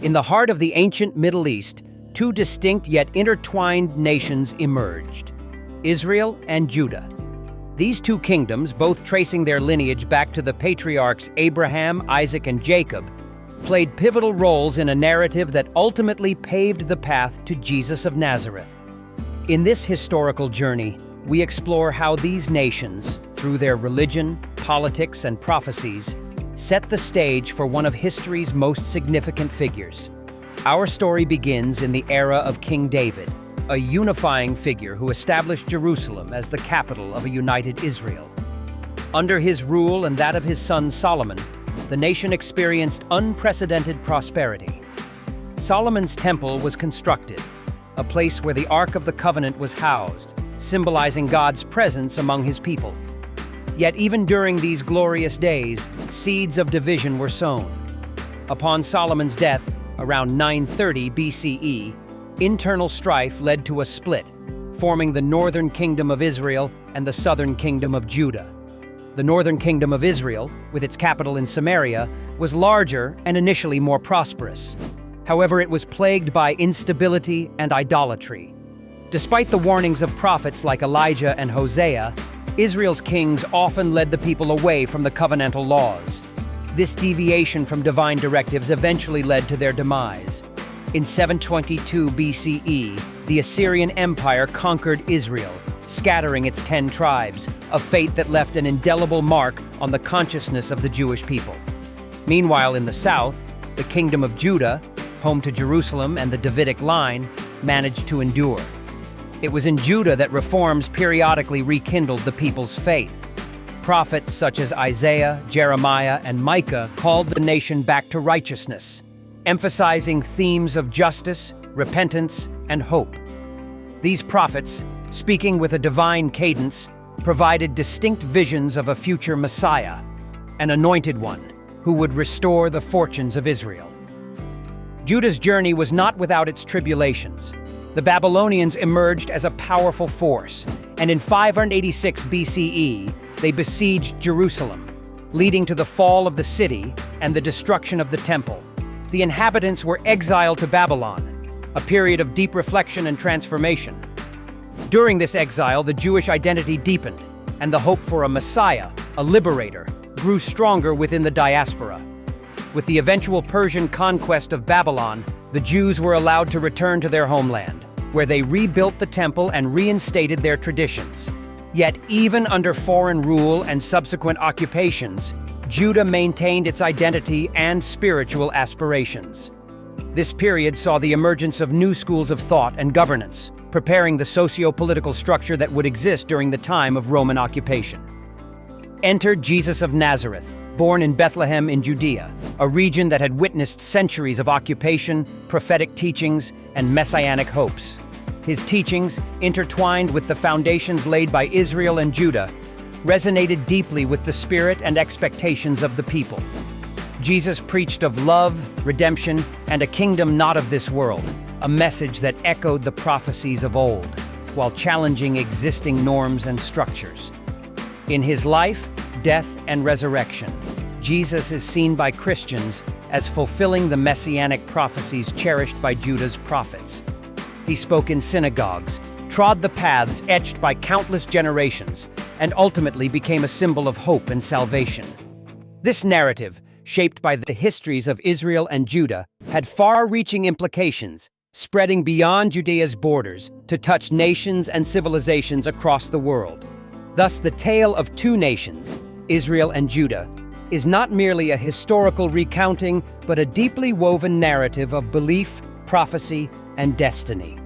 In the heart of the ancient Middle East, two distinct yet intertwined nations emerged: Israel and Judah. These two kingdoms, both tracing their lineage back to the patriarchs Abraham, Isaac, and Jacob, played pivotal roles in a narrative that ultimately paved the path to Jesus of Nazareth. In this historical journey, we explore how these nations, through their religion, politics, and prophecies, set the stage for one of history's most significant figures. Our story begins in the era of King David, a unifying figure who established Jerusalem as the capital of a united Israel. Under his rule and that of his son Solomon, the nation experienced unprecedented prosperity. Solomon's temple was constructed, a place where the Ark of the Covenant was housed, symbolizing God's presence among his people. Yet even during these glorious days, seeds of division were sown. Upon Solomon's death, around 930 BCE, internal strife led to a split, forming the northern kingdom of Israel and the southern kingdom of Judah. The northern kingdom of Israel, with its capital in Samaria, was larger and initially more prosperous. However, it was plagued by instability and idolatry. Despite the warnings of prophets like Elijah and Hosea, Israel's kings often led the people away from the covenantal laws. This deviation from divine directives eventually led to their demise. In 722 BCE, the Assyrian Empire conquered Israel, scattering its 10 tribes, a fate that left an indelible mark on the consciousness of the Jewish people. Meanwhile, in the south, the Kingdom of Judah, home to Jerusalem and the Davidic line, managed to endure. It was in Judah that reforms periodically rekindled the people's faith. Prophets such as Isaiah, Jeremiah, and Micah called the nation back to righteousness, emphasizing themes of justice, repentance, and hope. These prophets, speaking with a divine cadence, provided distinct visions of a future Messiah, an anointed one, who would restore the fortunes of Israel. Judah's journey was not without its tribulations. The Babylonians emerged as a powerful force, and in 586 BCE, they besieged Jerusalem, leading to the fall of the city and the destruction of the temple. The inhabitants were exiled to Babylon, a period of deep reflection and transformation. During this exile, the Jewish identity deepened, and the hope for a Messiah, a liberator, grew stronger within the diaspora. With the eventual Persian conquest of Babylon, the Jews were allowed to return to their homeland, where they rebuilt the temple and reinstated their traditions. Yet, even under foreign rule and subsequent occupations, Judah maintained its identity and spiritual aspirations. This period saw the emergence of new schools of thought and governance, preparing the socio-political structure that would exist during the time of Roman occupation. Enter Jesus of Nazareth, born in Bethlehem in Judea, a region that had witnessed centuries of occupation, prophetic teachings, and messianic hopes. His teachings, intertwined with the foundations laid by Israel and Judah, resonated deeply with the spirit and expectations of the people. Jesus preached of love, redemption, and a kingdom not of this world, a message that echoed the prophecies of old, while challenging existing norms and structures. In his life, death, and resurrection, Jesus is seen by Christians as fulfilling the messianic prophecies cherished by Judah's prophets. He spoke in synagogues, trod the paths etched by countless generations, and ultimately became a symbol of hope and salvation. This narrative, shaped by the histories of Israel and Judah, had far-reaching implications, spreading beyond Judea's borders to touch nations and civilizations across the world. Thus, the tale of two nations, Israel and Judah, is not merely a historical recounting, but a deeply woven narrative of belief, prophecy, and destiny.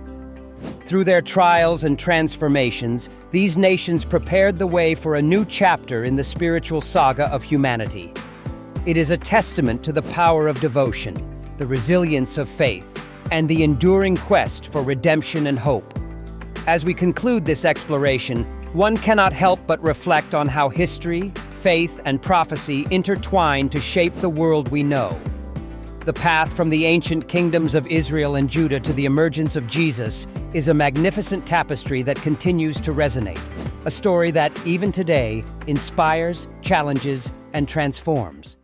Through their trials and transformations, these nations prepared the way for a new chapter in the spiritual saga of humanity. It is a testament to the power of devotion, the resilience of faith, and the enduring quest for redemption and hope. As we conclude this exploration, one cannot help but reflect on how history, faith, and prophecy intertwine to shape the world we know. The path from the ancient kingdoms of Israel and Judah to the emergence of Jesus is a magnificent tapestry that continues to resonate, a story that, even today, inspires, challenges, and transforms.